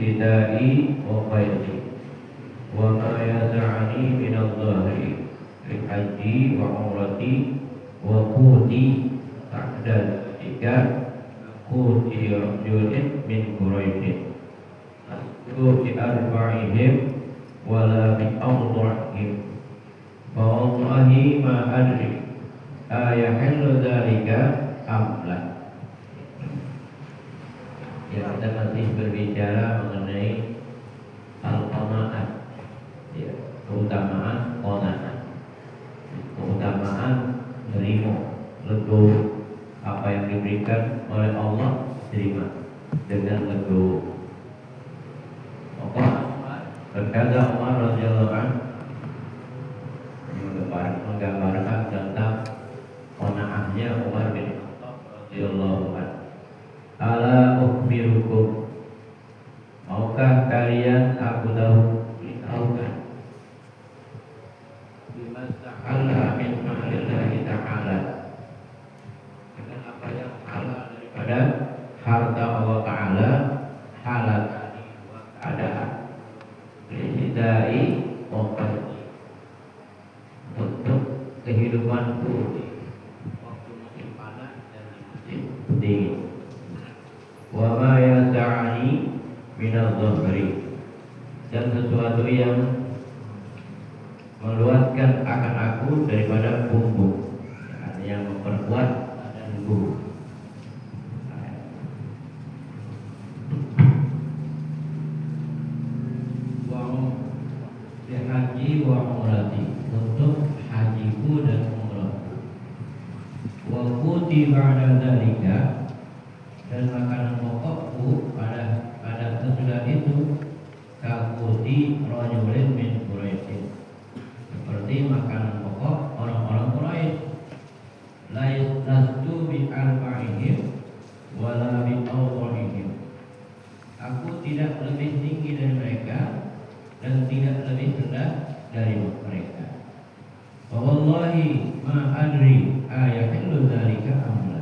ibtidai wa qaidi wa ma yasa'ani minal dhahri li haji wa umrati wa quti ta'dad jika quti rajulin min Quraisyin quti arba'ihim wala bi awda'ihim wa wallahi ma adri ayahillu dhalika amla. Ya, kita masih berbicara mengenai al-qanaah, ya, keutamaan qanaah, keutamaan menerima legowo apa yang diberikan oleh Allah, terima dengan legowo. Berkata Umar radhiyallahu anhu menggambarkan tentang qanaahnya Umar bin Khattab radhiyallahu anhu. Ala ukhbirukum, maukah kalian aku beritahukan bima ta'ala min ma'lillahi ta'ala, dengan apa yang halal daripada harta Allah Ta'ala, halal wa keadaan lidai waqti, untuk kehidupanku waktu musim panas dan musim dingin. Wa ma yasa'ani minal dhahri, dan sesuatu yang meluaskan akan aku daripada punggung, yang memperkuat badanku. Wa haji wa umrati, untuk hajiku dan umrahku. Wa quti ba'da dzalika, dan makanan pokokku pada sesudah itu kaquti rajulin min Quraisyin, seperti makanan pokok orang-orang Quraisy. Lastu bi arba'ihim wala bi awqanihim, aku tidak lebih tinggi dari mereka dan tidak lebih rendah dari mereka. Wa wallahi ma adri ayahillu dzalika amla,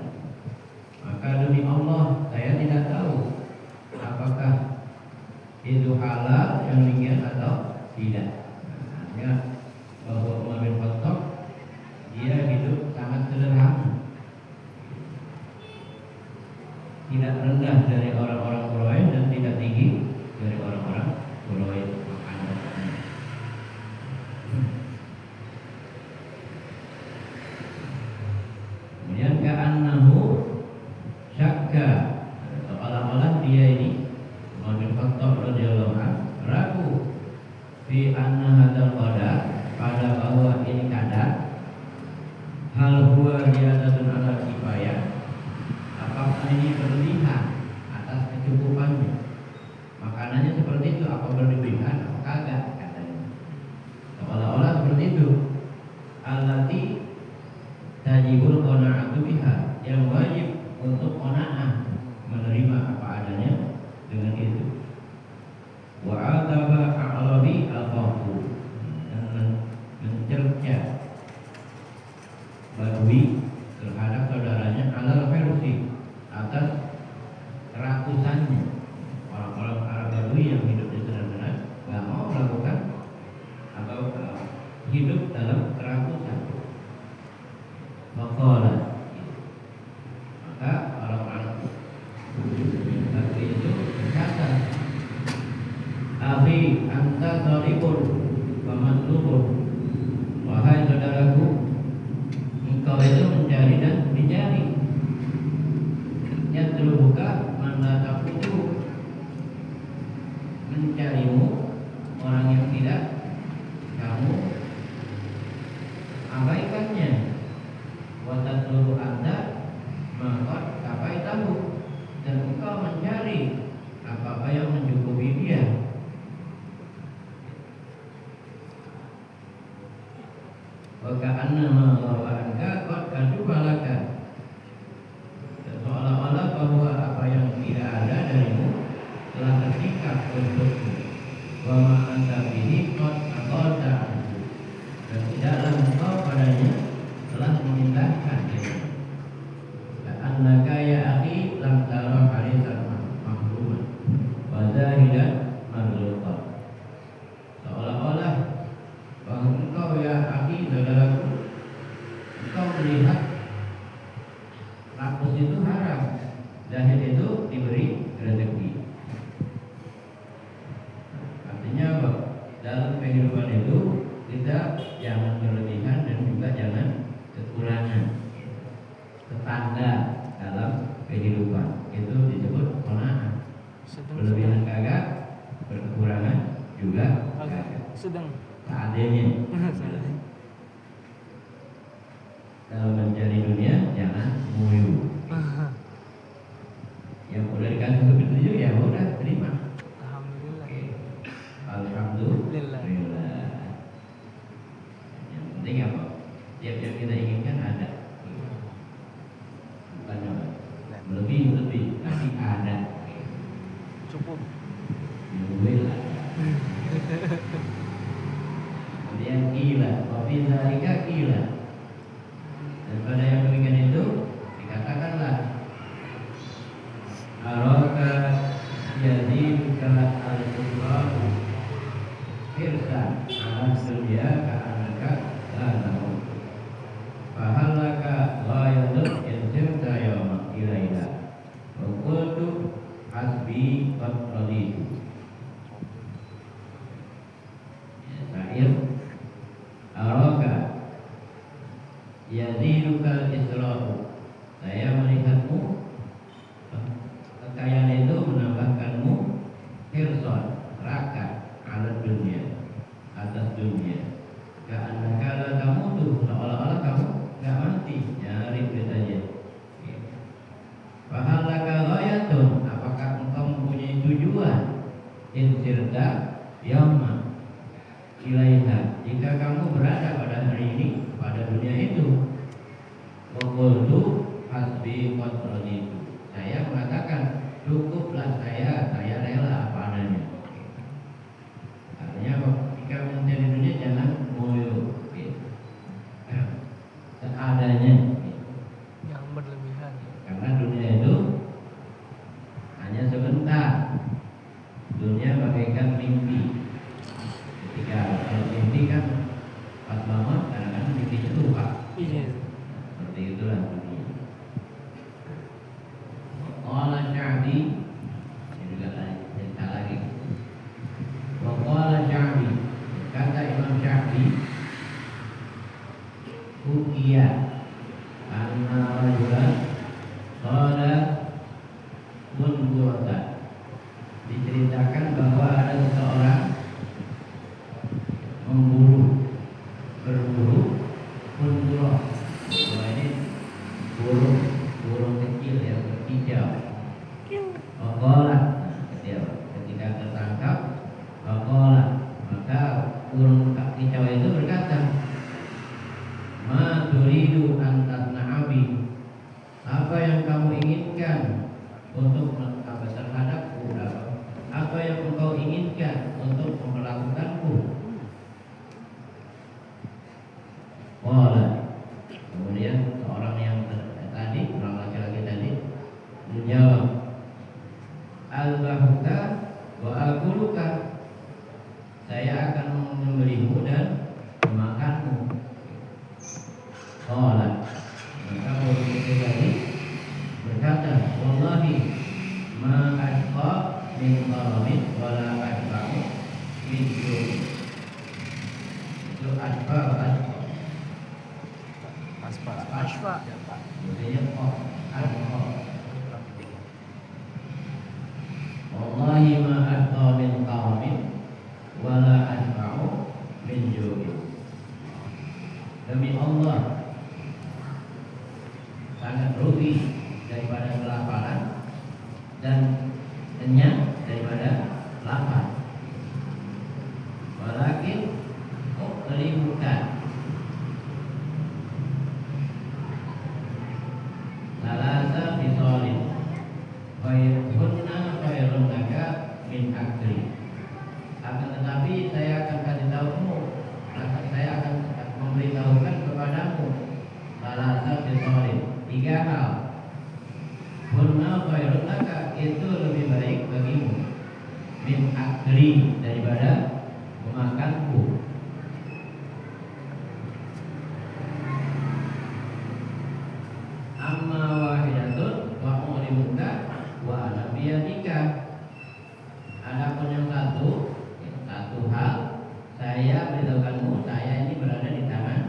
maka demi Allah saya tidak tahu apakah itu halal yang demikian atau tidak. Hanya bahwa Umar bin Khattab dia hidup sangat sederhana, tidak rendah dari orang-orang Quraisy dan tidak tinggi dari orang-orang Quraisy. Kemudian ka'annahu syakka, seolah-olah dia ini Umar bin Khattab radhiyallahu anhu ragu fi anna hadzal qada, pada bahwa ini kadar hal huwa ziyadatun ala kifayah, apakah ini berlebihan atas kecukupannya. Makanannya seperti itu, apa berlebihan apa kagak, katanya. Seolah-olah seperti itu. Allati tajibul qanaa'atu biha, yang wajib untuk qanaah, menerima apa adanya dengan itu. Wa ataba a'labi al-qafu, dan mencerca Badui terhadap saudaranya alal versi, atas keratusannya. Orang-orang Arab Badui yang hidup di sana nggak mau melakukan atau hidup dalam keratusan. Maka orang-orang Badui itu berkata, Akhi anta talibun wa matlubun, wahai saudaraku, engkau itu mencari dan dicari. Yatlubuka man la taqutu, mencarimu orang yang tidak kamu abaikannya. Wa tatlubu anta maqad kafaitahu, dan engkau mencari apa-apa yang mencukupi dia. Wa ka'annama wa anka qad kadubalaka, seolah-olah bahwa apa yang tidak ada darimu telah tersikat untukmu. Wa ma anta bihi qad aqalta, dan tidaklah engkau padanya telah memindahkannya. Ka'annaka ya akhi lam tara harisan mahruman wa zahid dan makhlukat. Seolah-olah bahwa engkau ya akhi saudaraku, engkau melihat rakus itu haram, zahid itu diberi rezeki. Artinya apa? Dalam kehidupan itu kita jangan berlebihan dan juga jangan kekurangan. Tetangga dalam kehidupan itu disebut qanaah. Berlebihan kagak, berkekurangan juga kagak. Sedang. Seadanya. Dalam mencari dunia jangan nguyu. Yang udah dikasih petunjuk ya udah terima. Alhamdulillah. Oke. Alhamdulillah. Yang penting apa? Tiap yang kita inginkan ada. Bukan apa? Lebih tapi ada. Cukup. Alhamdulillah. Kemudian gila, kopi zalika gila. Dan pada yang demikian itu dikatakanlah araka yaziduka al-qur'an hirsan ala dunya ka'anaka la tahu fahalaka ghayatun intimta yawma ilaila wa qultu hasbi qad raditu. Sa'ir araka yazidukal isra'u, saya melihatmu kekayaan itu menambahkanmu hirson, raka ala dunia, atas dunia. Ka'annaka la tamutu, seolah-olah kamu gak mati, nyari aja. Fahalaka ghayatun, apakah engkau mempunyai tujuan? Insirta yawma ilaiha, jika kamu berada pada hari ini, pada dunia itu. Waqultu hasbi qad raditu, saya mengatakan cukuplah, saya rela apa adanya. Artinya apa? Jika mencari dunia jangan ngoyo, seadanya, Yang berlebihan. karena dunia itu hanya sebentar. Dunia bagaikan mimpi. Ketika kalau mimpi kan pas bangun, kadang-kadang mimpinya lupa. Iya. Seperti itulah dunia. Qala Sya'bi, ini juga cerita lagi. Wa qala Sya'bi, kata Imam Sya'bi, ukiya anna rajulan qala munburatan, diceritakan bahwa ada seseorang berburu munburah. Wah, ini burung kecil yang berkicau. Waqalat, ketika tertangkap, waqalat, maka burung kicau itu berkata, ma turidu an tasna'abi, apa yang kamu inginkan untuk apa terhadapku, apa yang engkau inginkan untuk memperlakukanku. Wala, kemudian seorang yang tadi, orang laki-laki tadi menjawab, al-bahuka wa akuluka, saya akan memberimu dan memakanmu. Wala, maka orang itu tadi berkata, wallahi ma ashqa min qaramin wala ashqa'u min juri. Itu ashqa. Asfa. Maksudnya ashqa. Wallahi ma ashqa min qaramin wala ashqa'u min juri. Demi Allah, sangat rugi daripada kelaparan dan kenyang daripada lapar. Walakin uqribuka salasa fisalin khairunna khairun laka min min akli, daripada memakanku. Amma wahidatun wa ulimuka wa ana biyadika. Adapun yang satu hal, saya beritahukanmu, saya ini berada di tangan,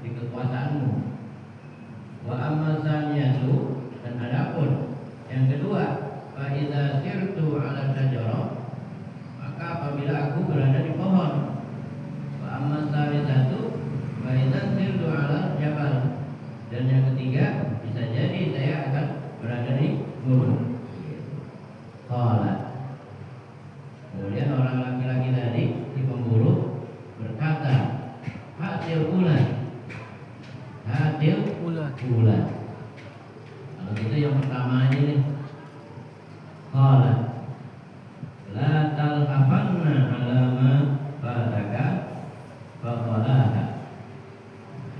di kekuasaanmu. Wa amma saniyatu, dan adapun yang kedua, fa idza sirtu 'ala syajarah, maka apabila aku berada di pohon. Wa amma salisatu, fa idza sirtu 'ala jabal, dan yang ketiga, bisa jadi saya akan berada di gunung. Qala, kemudian orang laki-laki tadi, si pemburu, berkata, hatil ulan, hatil Ulan. ulan. Kalau gitu yang pertama aja nih. Qala, la talhafanna ala ma fataka faqalaha.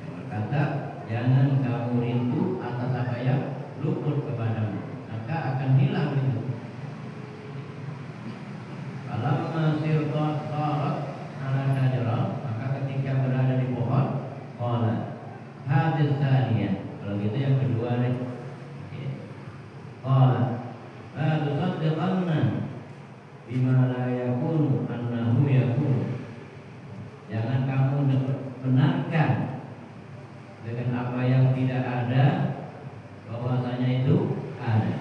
Berkata, jangan kamu rindu atas apa yang luput kepadamu, maka akan hilang itu. Falamma sirta sarat ala syajarah, maka ketika berada di pohon, qala hadis tsaniyah. Kalau gitu yang kedua nih. Qala la tusaddiqanna bima la yakunu annahu yakunu. Jangan kamu benarkan dengan apa yang tidak ada bahwasanya itu ada.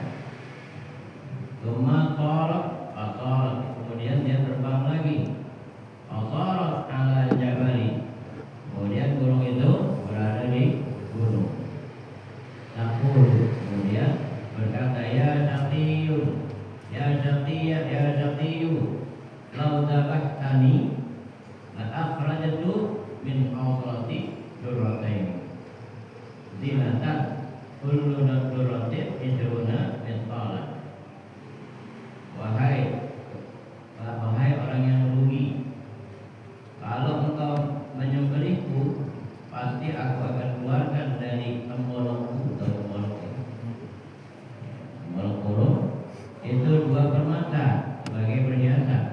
Tsumma tarat asarat, kemudian dia terbang lagi. Asarat ala jabali, kemudian burung itu berada di gunung. Taqul, kemudian berkata, ya syaqiyun, ya syaqiyya, ya syaqiyyu, lau tabahtani la akhrajtu min awsati durratain zinatan kullu durratin isruna misqalan. Wahai orang yang merugi, kalau engkau menyembelihku, pasti aku akan keluarkan dari tembolokku atau tembolok burung itu 2 permata sebagai perhiasan.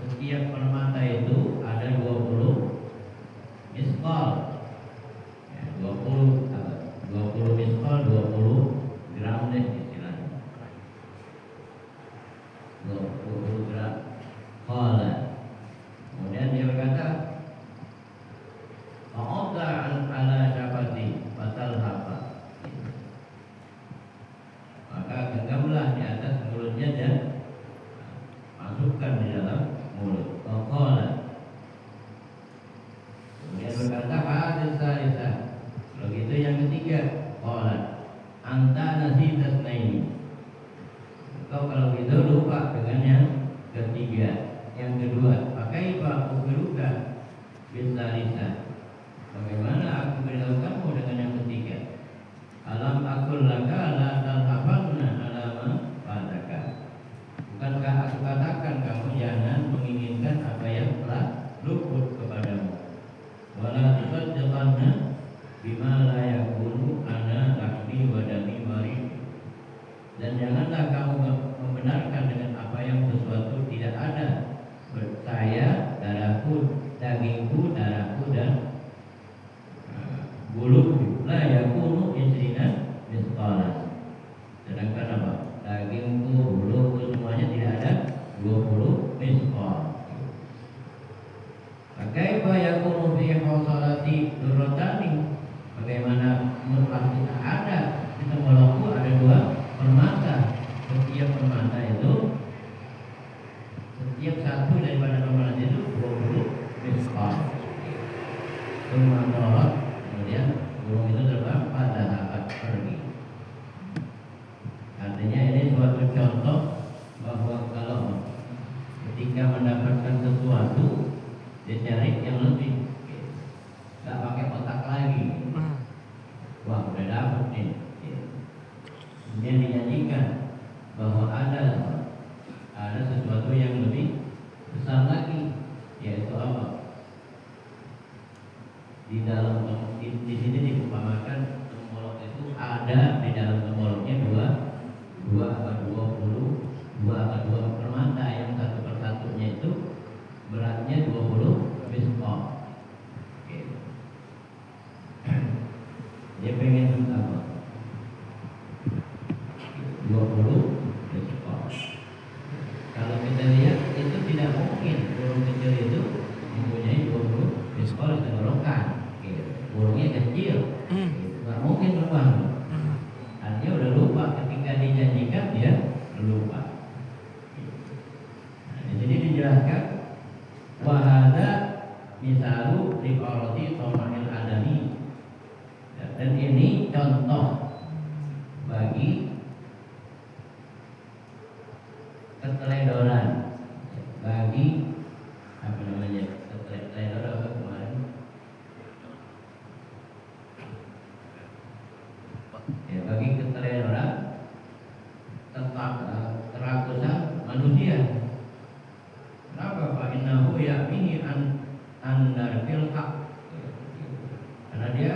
Setiap permata itu ada 20 misqal. 20 misqal, 20 gram deh istilahnya. 20 gram. Qala, kemudian dia berkata, fa'adha ala syafati fatalhafa, maka genggamlah di atas mulutnya dan masukkan di dalam mulut. Qala, kemudian berkata, hadis salisah, begitu yang ketiga. Qala anta nasitas naini, engkau kalau gitu lupa dengan yang ketiga. Yang kedua, pakai pak ubiruka bisalisa, bagaimana aku beritahukanmu dengan yang ketiga. Alam akul laka la talhafanna alama fataka, bukankah aku katakan kamu jangan menginginkan apa yang telah luput kepadamu. Wala tusaddiqanna bima la yakunu ana lahmi wa dami warid, dan janganlah kamu membenarkan dengan apa yang sesuatu tidak ada. Saya, darahku, dagingku, darahku, dan buluku. La yakunu isrina misqalan, sedangkan apa? Dagingku, buluku, semuanya tidak ada 20 misqal. Kaifa yakunu fi hawsalati durratani, bagaimana pasti ada di tembolokku ada 2 permata. Setiap permata itu, setiap satu daripada permata itu 20 misqal. Kemudian burung itu terbang pada saat pergi. Artinya ini suatu contoh bahwa kalau ketika mendapatkan sesuatu, dia cari yang lebih, nggak pakai otak lagi. Wah, udah dapet nih. Kemudian dinyanyikan bahwa ada sesuatu yang lebih besar lagi, yaitu apa? Di dalam di sini diumpamakan tembolok itu ada di dalam temboloknya 2 atau 20 permata yang satu persatu kan? Wahada misalu riqarati tomahil adami. Dan ini contoh bagi keteledoran, bagi apa namanya, keteledoran apa kemarin? Ya, bagi keteledoran kerakusan manusia. Kenapa? Pak innahu ya'mihi an darfil haq. Karena dia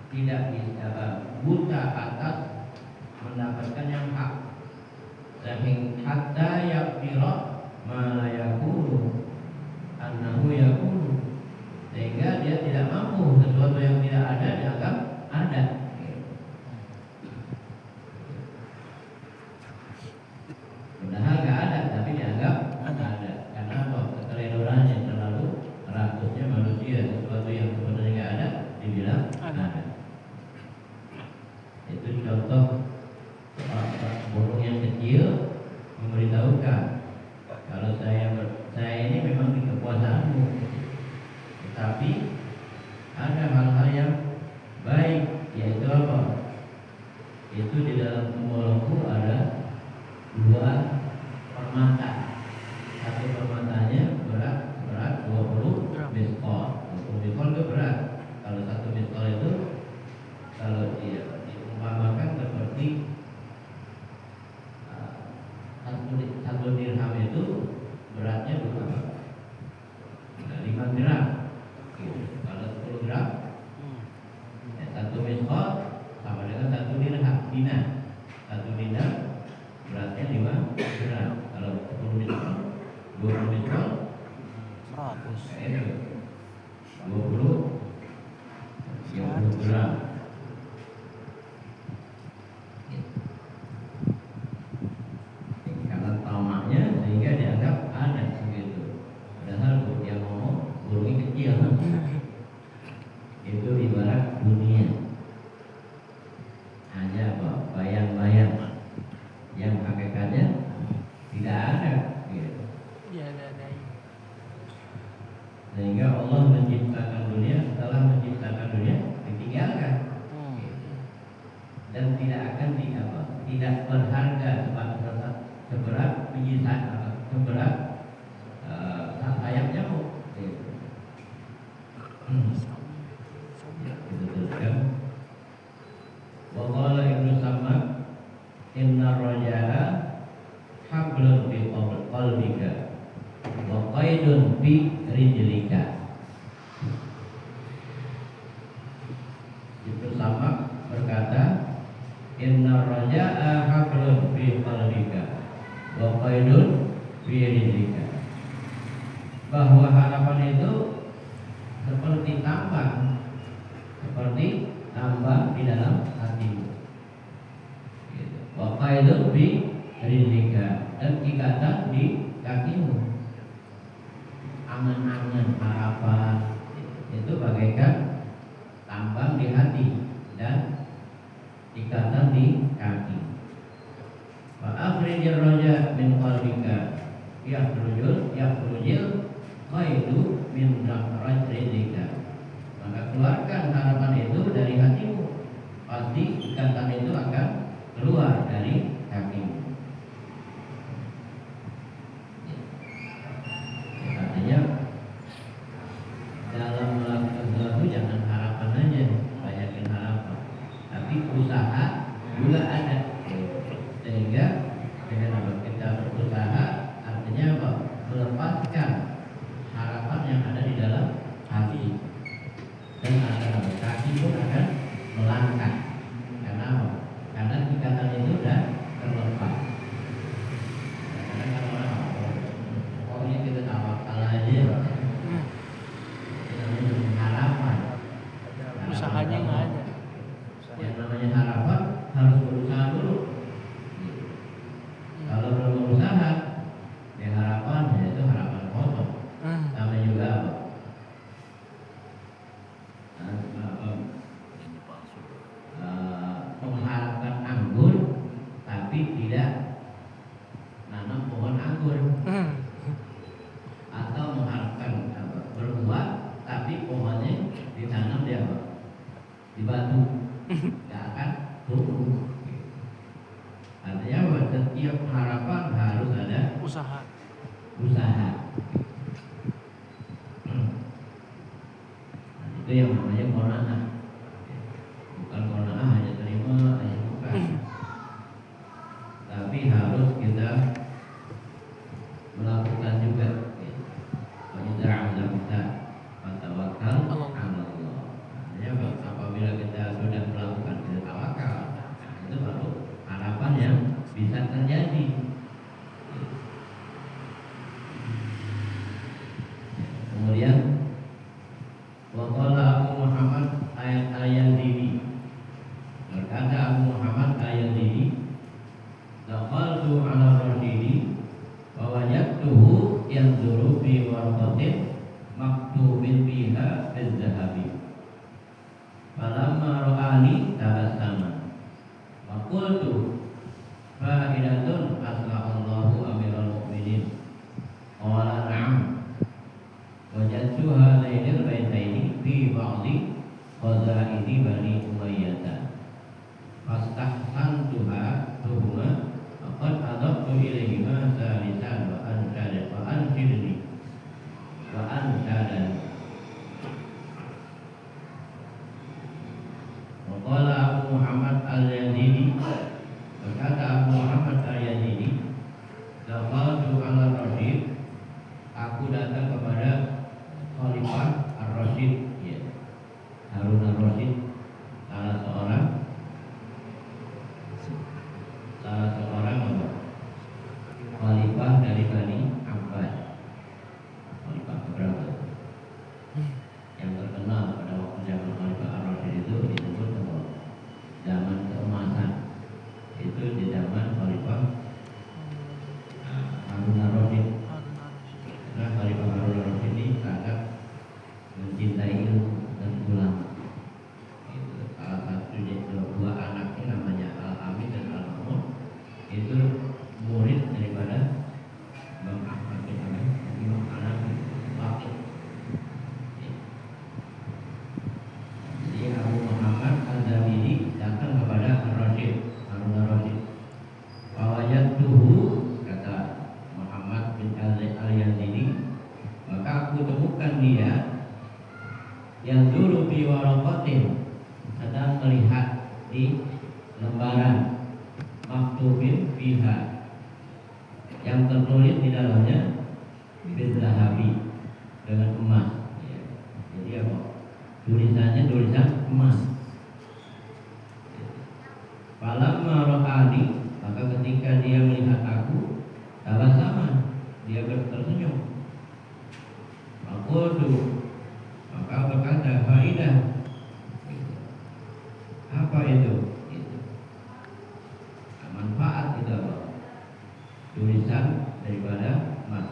tidak bisa buta atas mendapatkan yang hak. Sehingga hatta yaqira ma la yakunu annahu yakunu, sehingga dia tidak mampu sesuatu yang tidak ada dianggap ada. Padahal nggak ada tapi dianggap ada. Karena apa? Keteledorannya terlalu rakusnya manusia, sesuatu yang sebenarnya nggak ada dibilang ada. Itu contoh burung yang kecil memberitahukan kalau saya ini memang di kekuasaanmu, tetapi ada hal-hal yang baik, yaitu apa? Itu di dalam tubuhku ada 2 permata. Satu permatanya berat 20 miskol. 20 miskol itu berat. Kalau satu miskol itu kalau diumpamakan seperti satu dirham itu beratnya berapa? 5 gram. Kalau 10 gram, ya, satu miskol sama dengan satu dinar. Satu dinar beratnya 5 gram. Kalau 10 miskol, 20 miskol 20 gram. Karena tamaknya sehingga dianggap ada begitu. Padahal dia ngomong burungnya kecil. Itu ibarat dunia hanya bayang-bayang yang hakikatnya tidak ada gitu. Ya ada. Sehingga Allah menciptakan dunia, setelah menciptakan dunia ditinggalkan. Dan tidak akan tidak berharga seberat biji seberat sayap nyamuk. Kan? Wa qala Ibnu Samad inna raja'a hablun fi qalbika wa qaidun fi rijlika. Ibnu Samad berkata inna raja'a hablun fi qalbika wa qaidun fi rijlika, bahwa harapan itu seperti tambang di dalam hatimu. Wa qaidun fi rijlika, dan ikatan di kakimu. Angan-angan harapan itu bagaikan tambang di hati dan ikatan di kaki. Wa akhrijir raja min qalbika yakhrujul qaidu min rijlika. Maka keluarkan harapan itu dari hatimu, pasti ikatan itu akan keluar dari kakimu. Artinya dalam melakukan sesuatu jangan harapan aja, banyakin harapan, tapi usaha juga ada. Sehingga dengan apa kita berusaha, artinya apa? Melepaskan harapan yang ada di dalam hati, dan kaki pun akan melangkah. Karena apa? Karena ikatan itu sudah terlepas. Karena kalau orang pokoknya kita tawakal aja, namanya harapan. Usahanya nggak ada. Yang namanya harapan harus berusaha dulu. Kalau belum berusaha, ya harapan ya itu harapan kosong. Itu yang namanya qanaah. Bukan qanaah hanya terima hanya bukan. Tapi harus kita melakukan juga. Wa idza 'azamta fatawakkal 'ala Allah. Ya, apabila kita sudah melakukan kita tawakal, itu baru harapan yang bisa terjadi. Kemudian waqala Abu Muhammad Al-Yazidi, berkata Abu Muhammad Al-Yazidi, laqaltu 'ala Rasyidi wa wajadtuhu yanzuru fi warqatin maktubin biha bil-zahabi. Falamma ra'ani tabassama wa qultu fa'idatun asla'allahu amiral mu'minin. Qala na'am wajadtuha lainil baitaini fi ba'di qazaini bani Umayyah fastahsantuha tuhuma faqad adabtu ilaihima salisan wa anshidni wa anshadani. Qala Abu Muhammad Al-Yazidi, berkata Abu Muhammad Al-Yazidi, laqaltu 'ala Rasyid, aku datang kepada Khalifah Ar-Rasyid, ya, Harun Ar-Rasyid, salah seorang apa? Khalifah dari Bani Abbas. Khalifah keberapa? Yang terkenal pada waktu zaman Khalifah Ar-Rasyid itu disebut zaman keemasan. Itu di zaman Khalifah Harun Ar-Rasyid. Karena Khalifah Harun Ar-Rasyid ini sangat mencintai ilmu dan ulama. Itu salah satu dua anaknya namanya Al-Amin dan Al-Mamun. Itu murid daripada Imam Ahmad bin Hanbal, Imam Hanafi, Waqif. Jadi Abu Muhammad Al-Zawidi datang kepada Ar-Rasyid, Harun Ar-Rasyid. Wajadtuhu, kata Muhammad bin Al-Yazidi, maka aku temukan dia yang dulu fi waraqatin, sedang melihat di lembaran maktubin fiha, yang tertulis di dalamnya bil-zahabi, dengan emas, ya. Jadi apa? Tulisannya tulisan emas. Falamma ra'ani, maka ketika dia melihat aku, tabassama, dia tersenyum. Maqultu, maka berkata, faidah, apa itu? Manfaat itu apa? Tulisan daripada emas,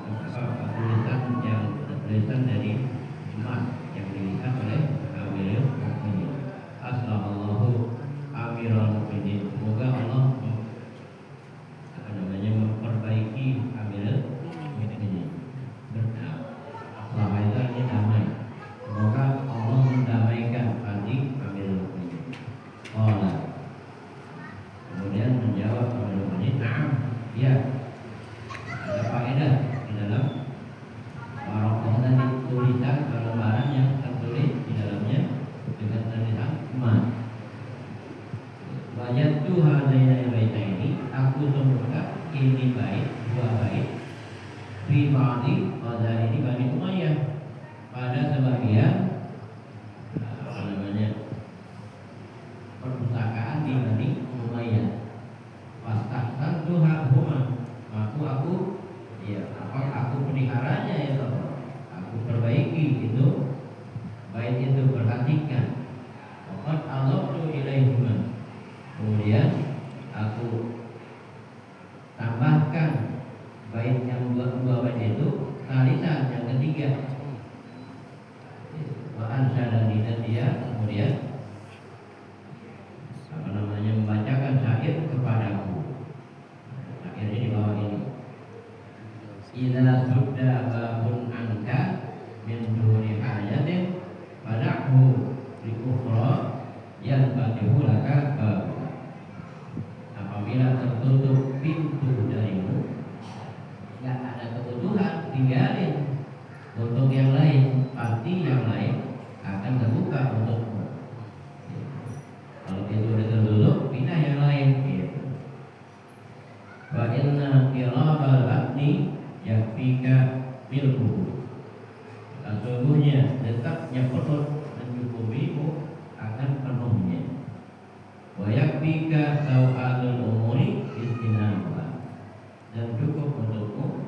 tulisan dari emas yang dilihat oleh Amirul Mukminin. Asallallahu Amirul Mukminin. Semoga Allah memperbaiki Amirul Mukminin. Selama itu artinya damai. Semoga Allah mendamaikan hati Amirul Mukminin. Kemudian menjawab Amirul Mukminin, na'am, ya. Ada faedah di dalam waraqah tadi, tulisan lembaran yang tertulis di dalamnya dengan tulisan emas. Wajadtu hadaina baitaini, aku temukan ini bait, dua bait, fi ba'di qazaini Bani Umayyah, pada sebagian perpustakaan di Bani Umayyah. Fastahsantuha huma, aku peliharanya itu, aku perbaiki itu bait itu, perhatikan. Waqad alaqtu ilaihima, kemudian aku tambahkan bait yang dua bait itu, talisan yang ketiga. Wa ansyadani, dan dia kemudian membacakan syair kepadaku. Syair ini di bawah ini. Idza sudda babun anka min duni hajatin fada'hu li ukhra yanfatihu laka bab. Apabila tertutup pintu darimu, enggak ada kebutuhan, tinggalin untuk yang lain, pasti yang lain akan terbuka. terbuka untukmu. Kalau itu udah tertutup, pindah yang lain gitu. Wa inna qirabal abni yakfika milkuhu. Sesungguhnya detaknya perut mencukupimu akan penuhnya. Wa yakfika sawatul umuri istinamah. Dan cukup untukmu